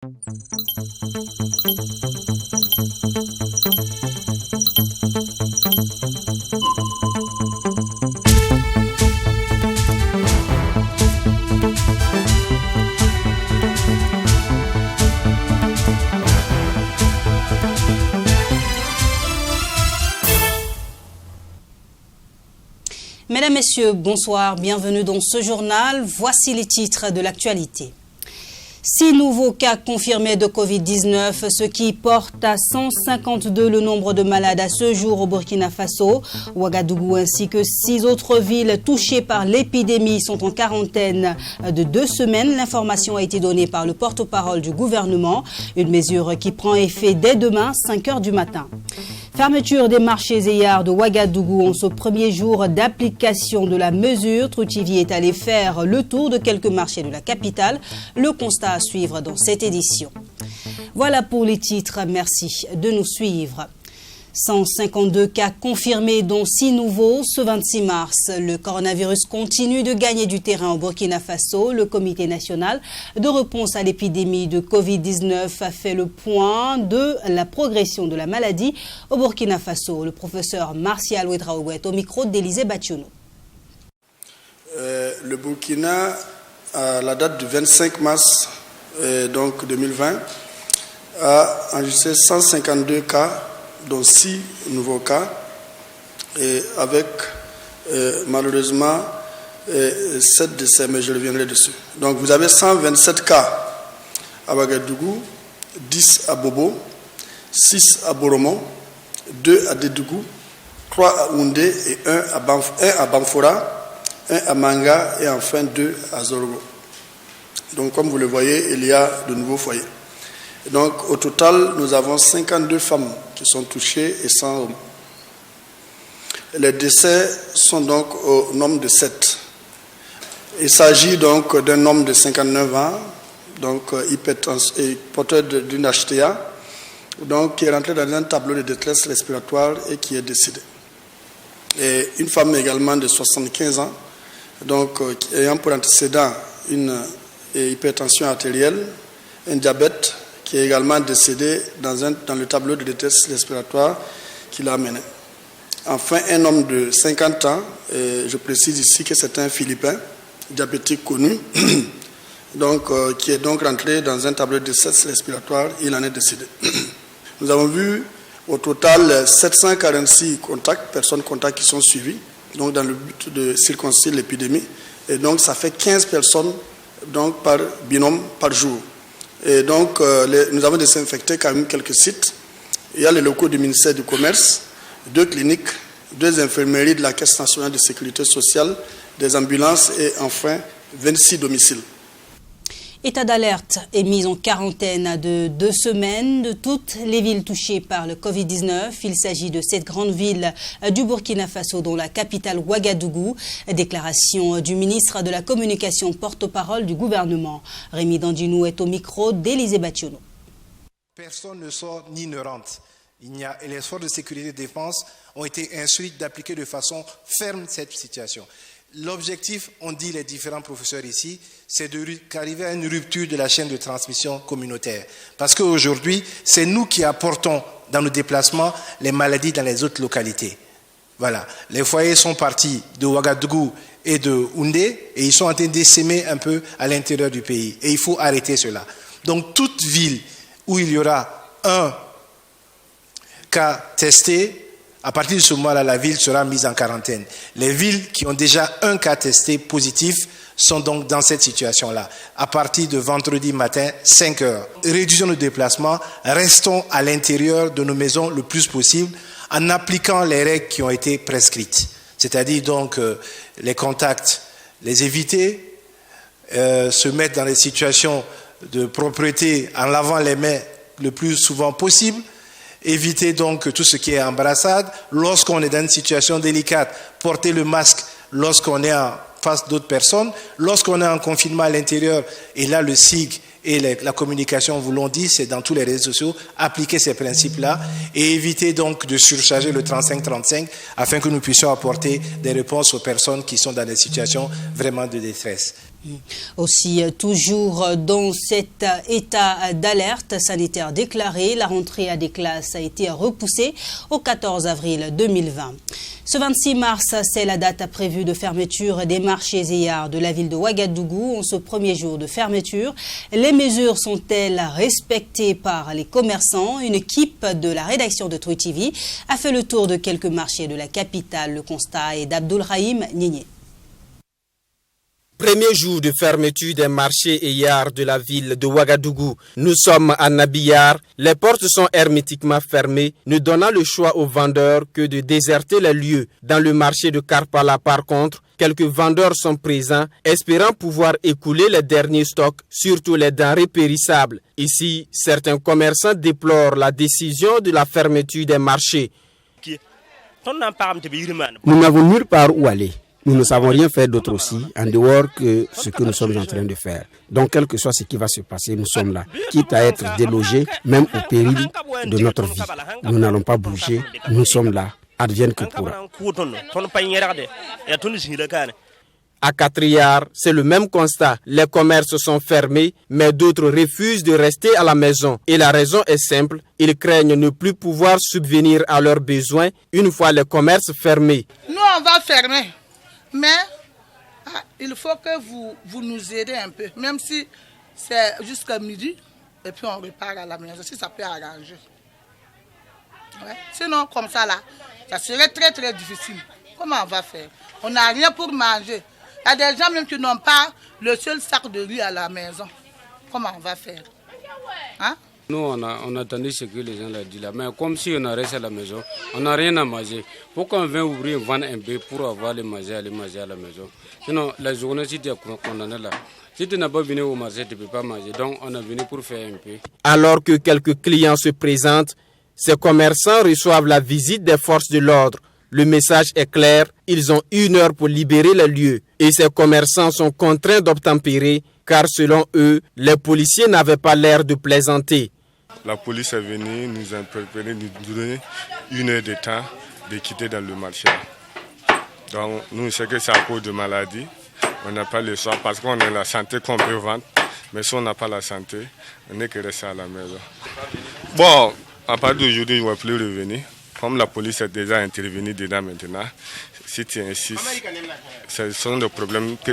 Mesdames, Messieurs, bonsoir, bienvenue dans ce journal. Voici les titres de l'actualité. 6 nouveaux cas confirmés de Covid-19, ce qui porte à 152 le nombre de malades à ce jour au Burkina Faso. Ouagadougou ainsi que 6 autres villes touchées par l'épidémie sont en quarantaine de 2 semaines. L'information a été donnée par le porte-parole du gouvernement. Une mesure qui prend effet dès demain, 5 h du matin. Fermeture des marchés et yards de Ouagadougou en ce premier jour d'application de la mesure. Troutivi est allé faire le tour de quelques marchés de la capitale. Le constat à suivre dans cette édition. Voilà pour les titres. Merci de nous suivre. 152 cas confirmés, dont 6 nouveaux. Ce 26 mars, le coronavirus continue de gagner du terrain au Burkina Faso. Le Comité national de réponse à l'épidémie de Covid-19 a fait le point de la progression de la maladie au Burkina Faso. Le professeur Martial Ouedraogo au micro d'Élisée Bationo. Le Burkina, à la date du 25 mars 2020, a enregistré 152 cas, dont 6 nouveaux cas, et avec malheureusement 7 décès, mais je reviendrai dessus. Donc vous avez 127 cas à Ouagadougou, 10 à Bobo, 6 à Boromo, 2 à Dédougou, 3 à Oundé et 1 à Bamfora, 1 à Manga et enfin 2 à Zorogo. Donc comme vous le voyez, il y a de nouveaux foyers. Donc au total, nous avons 52 femmes qui sont touchées et 100 hommes. Les décès sont donc au nombre de 7. Il s'agit donc d'un homme de 59 ans, donc porteur d'une HTA, donc qui est rentré dans un tableau de détresse respiratoire et qui est décédé. Et une femme également de 75 ans, donc ayant pour antécédent une hypertension artérielle, un diabète, qui est également décédé dans le tableau de détresse respiratoire qu'il a mené. Enfin, un homme de 50 ans, et je précise ici que c'est un Philippin, diabétique connu, donc, qui est donc rentré dans un tableau de détresse respiratoire, il en est décédé. Nous avons vu au total 746 personnes contacts qui sont suivies, donc dans le but de circonscrire l'épidémie, et donc ça fait 15 personnes donc, par binôme par jour. Et donc, nous avons désinfecté quand même quelques sites. Il y a les locaux du ministère du Commerce, 2 cliniques, 2 infirmeries de la Caisse nationale de sécurité sociale, des ambulances et enfin 26 domiciles. État d'alerte est mis en quarantaine de 2 semaines de toutes les villes touchées par le Covid-19. Il s'agit de 7 grandes villes du Burkina Faso, dont la capitale Ouagadougou. Déclaration du ministre de la Communication, porte-parole du gouvernement. Rémi Dandinou est au micro d'Élisée Bationo. Personne ne sort ni ne rentre. Les forces de sécurité et de défense ont été instruites d'appliquer de façon ferme cette situation. L'objectif, on dit les différents professeurs ici, c'est d'arriver à une rupture de la chaîne de transmission communautaire. Parce qu'aujourd'hui, c'est nous qui apportons dans nos déplacements les maladies dans les autres localités. Voilà. Les foyers sont partis de Ouagadougou et de Oundé et ils sont en train d'essaimer un peu à l'intérieur du pays. Et il faut arrêter cela. Donc, toute ville où il y aura un cas testé, à partir de ce moment-là, la ville sera mise en quarantaine. Les villes qui ont déjà un cas testé positif sont donc dans cette situation-là. À partir de vendredi matin, 5 h. Réduisons nos déplacements, restons à l'intérieur de nos maisons le plus possible en appliquant les règles qui ont été prescrites. C'est-à-dire donc les contacts, les éviter, se mettre dans des situations de propreté en lavant les mains le plus souvent possible, éviter donc tout ce qui est embrassade. Lorsqu'on est dans une situation délicate, porter le masque lorsqu'on est en face d'autres personnes. Lorsqu'on est en confinement à l'intérieur, et là le SIG et la communication vous l'ont dit, c'est dans tous les réseaux sociaux, appliquer ces principes-là et éviter donc de surcharger le 35-35 afin que nous puissions apporter des réponses aux personnes qui sont dans des situations vraiment de détresse. Aussi, toujours dans cet état d'alerte sanitaire déclaré, la rentrée à des classes a été repoussée au 14 avril 2020. Ce 26 mars, c'est la date prévue de fermeture des marchés et yards de la ville de Ouagadougou. En ce premier jour de fermeture, les mesures sont-elles respectées par les commerçants? Une équipe de la rédaction de Troy TV a fait le tour de quelques marchés de la capitale. Le constat est d'Abdoulrahim Nigné. Premier jour de fermeture des marchés et yards de la ville de Ouagadougou. Nous sommes à Nabiyar. Les portes sont hermétiquement fermées, ne donnant le choix aux vendeurs que de déserter les lieux. Dans le marché de Karpala, par contre, quelques vendeurs sont présents, espérant pouvoir écouler les derniers stocks, surtout les denrées périssables. Ici, certains commerçants déplorent la décision de la fermeture des marchés. Nous n'avons nulle part où aller. Nous ne savons rien faire d'autre aussi, en dehors que ce que nous sommes en train de faire. Donc, quel que soit ce qui va se passer, nous sommes là, quitte à être délogés, même au péril de notre vie. Nous n'allons pas bouger, nous sommes là, advienne que pourra. À Katriar, c'est le même constat. Les commerces sont fermés, mais d'autres refusent de rester à la maison. Et la raison est simple, ils craignent ne plus pouvoir subvenir à leurs besoins une fois les commerces fermés. Nous, on va fermer. Mais il faut que vous nous aidez un peu, même si c'est jusqu'à midi, et puis on repart à la maison, si ça peut arranger. Ouais. Sinon, comme ça, là, ça serait très, très difficile. Comment on va faire? On n'a rien pour manger. Il y a des gens même qui n'ont pas le seul sac de riz à la maison. Comment on va faire? Hein? Nous, on attendait ce que les gens l'ont dit là. Mais comme si on a resté à la maison, on n'a rien à manger. Pourquoi on vient ouvrir une vente un peu pour avoir les manger à la maison? Sinon, la journée, si tu es condamné là, si tu n'as pas venu au marché, tu ne peux pas manger. Donc, on est venu pour faire un peu. Alors que quelques clients se présentent, ces commerçants reçoivent la visite des forces de l'ordre. Le message est clair, ils ont 1 heure pour libérer le lieu. Et ces commerçants sont contraints d'obtempérer, car selon eux, les policiers n'avaient pas l'air de plaisanter. La police est venue nous interpeller, nous donner 1 heure de temps de quitter dans le marché. Donc nous, c'est que c'est à cause de maladie. On n'a pas le choix parce qu'on a la santé qu'on peut vendre. Mais si on n'a pas la santé, on n'est que resté à la maison. Bon, à partir d'aujourd'hui, je ne vais plus revenir. Comme la police est déjà intervenue dedans maintenant, si tu insistes, ce sont des problèmes que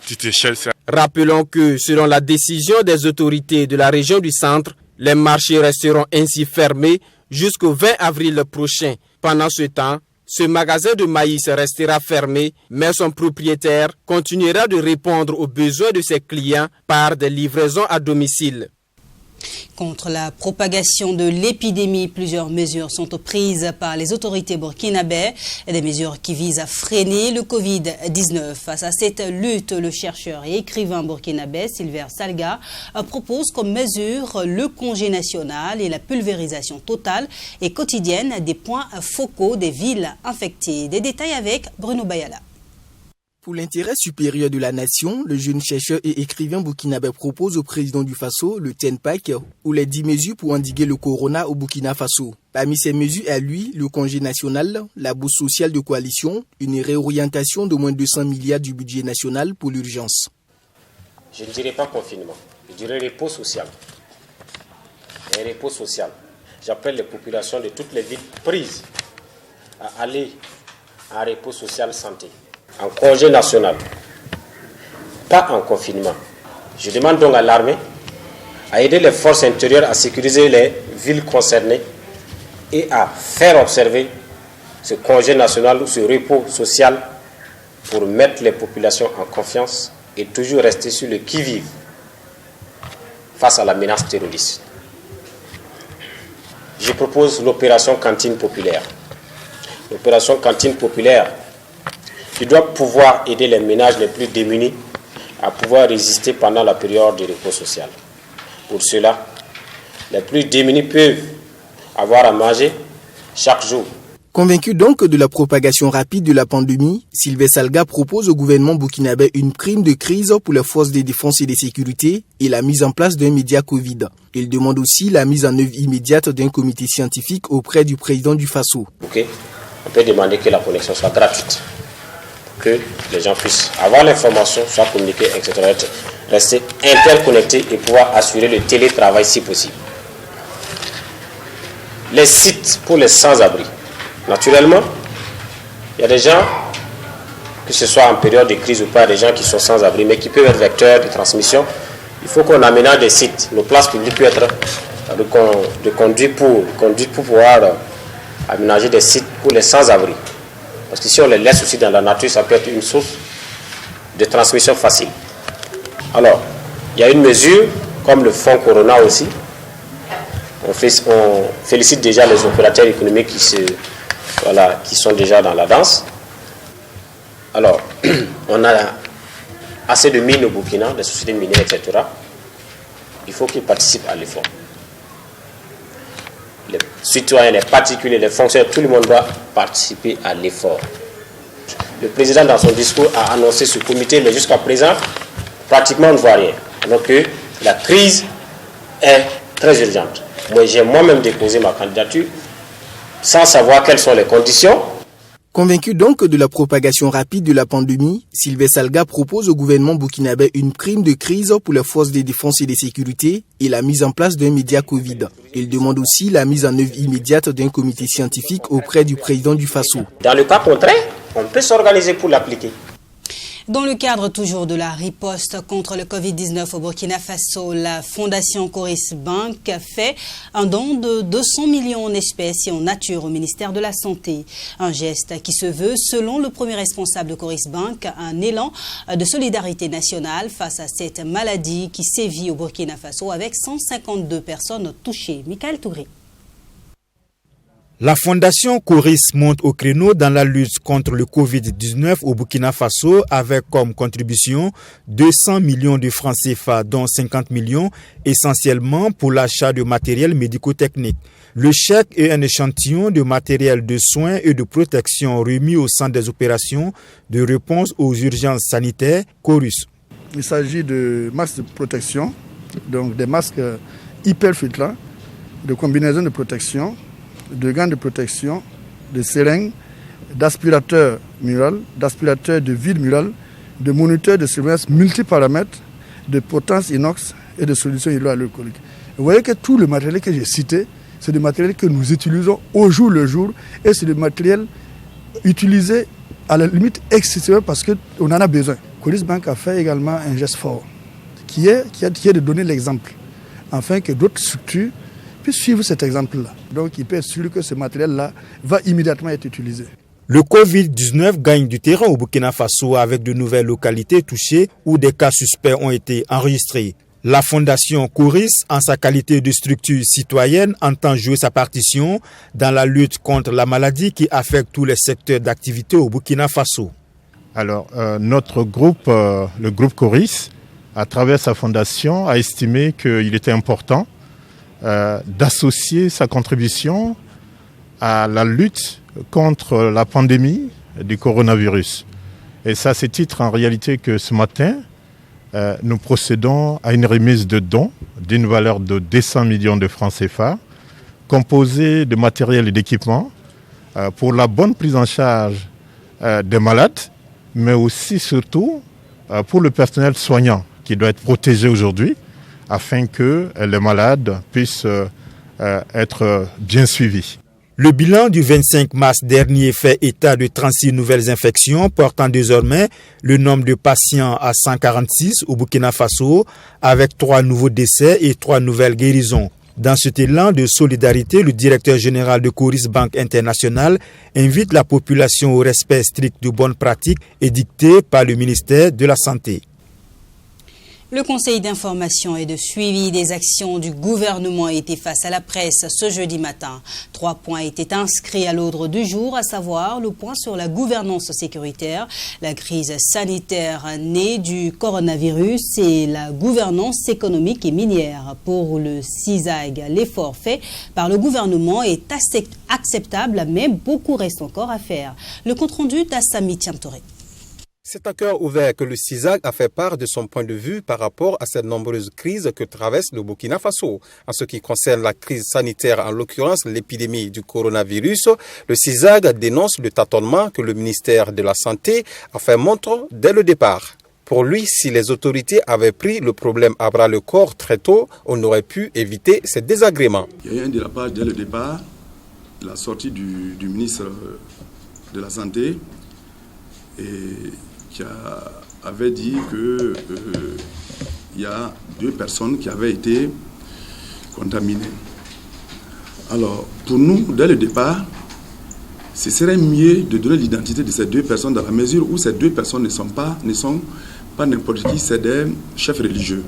tu te cherches. Rappelons que selon la décision des autorités de la région du centre, les marchés resteront ainsi fermés jusqu'au 20 avril prochain. Pendant ce temps, ce magasin de maïs restera fermé, mais son propriétaire continuera de répondre aux besoins de ses clients par des livraisons à domicile. Contre la propagation de l'épidémie, plusieurs mesures sont prises par les autorités burkinabè, des mesures qui visent à freiner le Covid-19. Face à cette lutte, le chercheur et écrivain burkinabè Sylvain Salga propose comme mesure le congé national et la pulvérisation totale et quotidienne des points focaux des villes infectées. Des détails avec Bruno Bayala. Pour l'intérêt supérieur de la nation, le jeune chercheur et écrivain burkinabè propose au président du Faso le 10 pack ou les 10 mesures pour endiguer le corona au Burkina Faso. Parmi ces mesures à lui, le congé national, la bourse sociale de coalition, une réorientation de moins de 200 milliards du budget national pour l'urgence. Je ne dirais pas confinement, je dirais repos social. Un repos social. J'appelle les populations de toutes les villes prises à aller en repos social santé. En congé national, pas en confinement. Je demande donc à l'armée à aider les forces intérieures à sécuriser les villes concernées et à faire observer ce congé national ou ce repos social pour mettre les populations en confiance et toujours rester sur le qui-vive face à la menace terroriste. Je propose l'opération cantine populaire. L'opération cantine populaire qui doit pouvoir aider les ménages les plus démunis à pouvoir résister pendant la période de repos social. Pour cela, les plus démunis peuvent avoir à manger chaque jour. Convaincu donc de la propagation rapide de la pandémie, Sylvain Salga propose au gouvernement burkinabè une prime de crise pour les forces de défense et de sécurité et la mise en place d'un média Covid. Il demande aussi la mise en œuvre immédiate d'un comité scientifique auprès du président du Faso. Okay. On peut demander que la connexion soit gratuite. que les gens puissent avoir l'information, soit communiquer, etc. Rester interconnectés et pouvoir assurer le télétravail si possible. Les sites pour les sans-abri. Naturellement, il y a des gens, que ce soit en période de crise ou pas, des gens qui sont sans-abri, mais qui peuvent être vecteurs de transmission. Il faut qu'on aménage des sites. Nos places publiques peuvent être de conduite pour pouvoir aménager des sites pour les sans-abri. Parce que si on les laisse aussi dans la nature, ça peut être une source de transmission facile. Alors, il y a une mesure, comme le fonds Corona aussi. On félicite déjà les opérateurs économiques qui sont déjà dans la danse. Alors, on a assez de mines au Burkina, des sociétés minières, etc. Il faut qu'ils participent à l'effort. Les citoyens, les particuliers, les fonctionnaires, tout le monde doit participer à l'effort. Le président, dans son discours, a annoncé ce comité, mais jusqu'à présent, pratiquement on ne voit rien. Alors que la crise est très urgente. J'ai moi-même déposé ma candidature sans savoir quelles sont les conditions. Convaincu donc de la propagation rapide de la pandémie, Sylvain Salga propose au gouvernement burkinabé une prime de crise pour les forces de défense et de sécurité et la mise en place d'un média Covid. Il demande aussi la mise en œuvre immédiate d'un comité scientifique auprès du président du Faso. Dans le cas contraire, on peut s'organiser pour l'appliquer. Dans le cadre toujours de la riposte contre le Covid-19 au Burkina Faso, la Fondation Coris Bank fait un don de 200 millions en espèces et en nature au ministère de la Santé. Un geste qui se veut, selon le premier responsable de Coris Bank, un élan de solidarité nationale face à cette maladie qui sévit au Burkina Faso avec 152 personnes touchées. Michael Touré. La Fondation Coris monte au créneau dans la lutte contre le Covid-19 au Burkina Faso avec comme contribution 200 millions de francs CFA, dont 50 millions essentiellement pour l'achat de matériel médico-technique. Le chèque est un échantillon de matériel de soins et de protection remis au centre des opérations de réponse aux urgences sanitaires Corus. Il s'agit de masques de protection, donc des masques hyper filtrants, de combinaisons de protection, de gants de protection, de seringues, d'aspirateurs murales, d'aspirateurs de vide mural, de moniteurs de surveillance multiparamètres, de potence inox et de solutions hydroalcooliques. Vous voyez que tout le matériel que j'ai cité, c'est du matériel que nous utilisons au jour le jour et c'est du matériel utilisé à la limite excessivement parce qu'on en a besoin. Coris Bank a fait également un geste fort qui est de donner l'exemple afin que d'autres structures puissent suivre cet exemple-là. Donc il peut être sûr que ce matériel-là va immédiatement être utilisé. Le Covid-19 gagne du terrain au Burkina Faso avec de nouvelles localités touchées où des cas suspects ont été enregistrés. La Fondation Coris, en sa qualité de structure citoyenne, entend jouer sa partition dans la lutte contre la maladie qui affecte tous les secteurs d'activité au Burkina Faso. Alors, notre groupe, le groupe Coris, à travers sa fondation, a estimé qu'il était important d'associer sa contribution à la lutte contre la pandémie du coronavirus. Et c'est à ce titre, en réalité, que ce matin, nous procédons à une remise de dons d'une valeur de 200 millions de francs CFA, composée de matériel et d'équipements pour la bonne prise en charge des malades, mais aussi, surtout, pour le personnel soignant qui doit être protégé aujourd'hui, afin que les malades puissent être bien suivis. Le bilan du 25 mars dernier fait état de 36 nouvelles infections, portant désormais le nombre de patients à 146 au Burkina Faso, avec 3 nouveaux décès et 3 nouvelles guérisons. Dans cet élan de solidarité, le directeur général de Coris Bank International invite la population au respect strict de bonnes pratiques édictées par le ministère de la Santé. Le Conseil d'information et de suivi des actions du gouvernement a été face à la presse ce jeudi matin. 3 points étaient inscrits à l'ordre du jour, à savoir le point sur la gouvernance sécuritaire, la crise sanitaire née du coronavirus et la gouvernance économique et minière. Pour le CISAG, l'effort fait par le gouvernement est assez acceptable, mais beaucoup reste encore à faire. Le compte-rendu d'Assami Tiamtoré. C'est à cœur ouvert que le CISAG a fait part de son point de vue par rapport à ces nombreuses crises que traverse le Burkina Faso. En ce qui concerne la crise sanitaire, en l'occurrence l'épidémie du coronavirus, le CISAG dénonce le tâtonnement que le ministère de la Santé a fait montre dès le départ. Pour lui, si les autorités avaient pris le problème à bras le corps très tôt, on aurait pu éviter ces désagréments. Il y a eu un dérapage dès le départ, la sortie du ministre de la Santé, et qui avait dit qu'il y a 2 personnes qui avaient été contaminées. Alors, pour nous, dès le départ, ce serait mieux de donner l'identité de ces 2 personnes dans la mesure où ces 2 personnes ne sont pas n'importe qui, c'est des chefs religieux.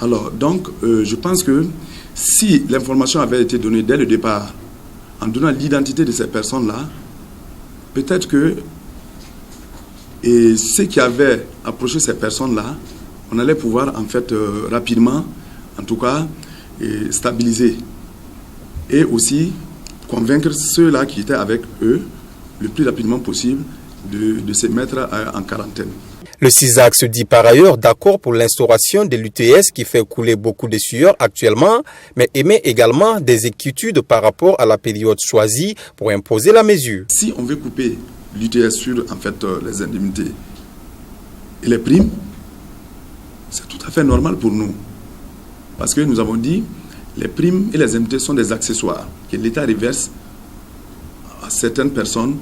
Alors, donc, je pense que si l'information avait été donnée dès le départ, en donnant l'identité de ces personnes-là, peut-être que ceux qui avaient approché ces personnes-là, on allait pouvoir en fait rapidement, en tout cas, stabiliser. Et aussi convaincre ceux-là qui étaient avec eux le plus rapidement possible de se mettre en quarantaine. Le CISAG se dit par ailleurs d'accord pour l'instauration de l'UTS qui fait couler beaucoup de sueur actuellement, mais émet également des inquiétudes par rapport à la période choisie pour imposer la mesure. Si on veut couper l'UTS sur en fait, les indemnités et les primes, c'est tout à fait normal pour nous. Parce que nous avons dit les primes et les indemnités sont des accessoires que l'État reverse à certaines personnes